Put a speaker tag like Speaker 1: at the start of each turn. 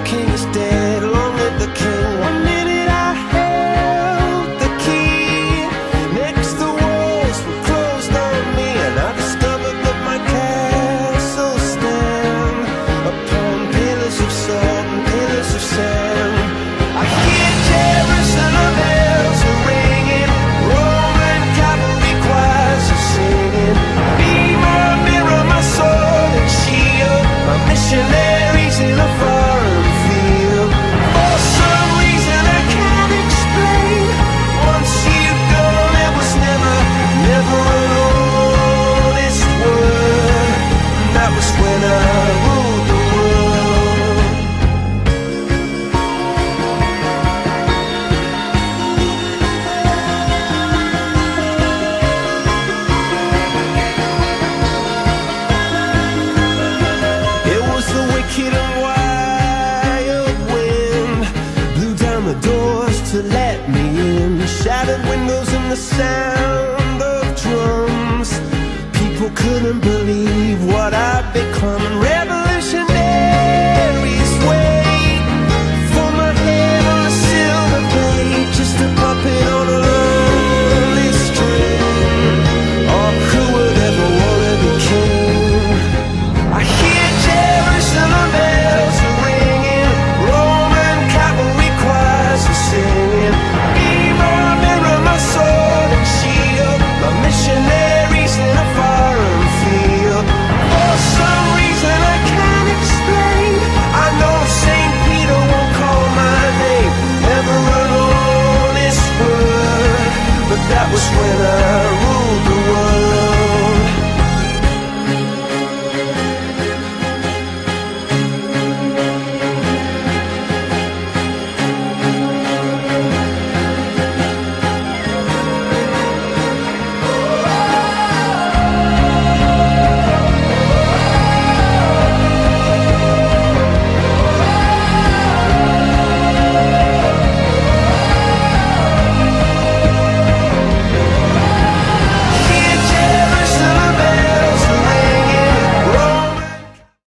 Speaker 1: king is dead, long live the king. One minute I held the key, next the walls were closed on me, and I discovered that my castle stand upon pillars of salt and pillars of sand. I hear Jerusalem bells are ringing, Roman cavalry choirs are singing. Be my mirror, my sword and shield, my missionaries in a foreign field. For some reason I can't explain, once you've gone it was never, never an honest word. And that was when I ruled the world. It was the wicked and wild wind, blew down the doors to let me in, shattered windows and the sound of drums. People couldn't believe what I'd become.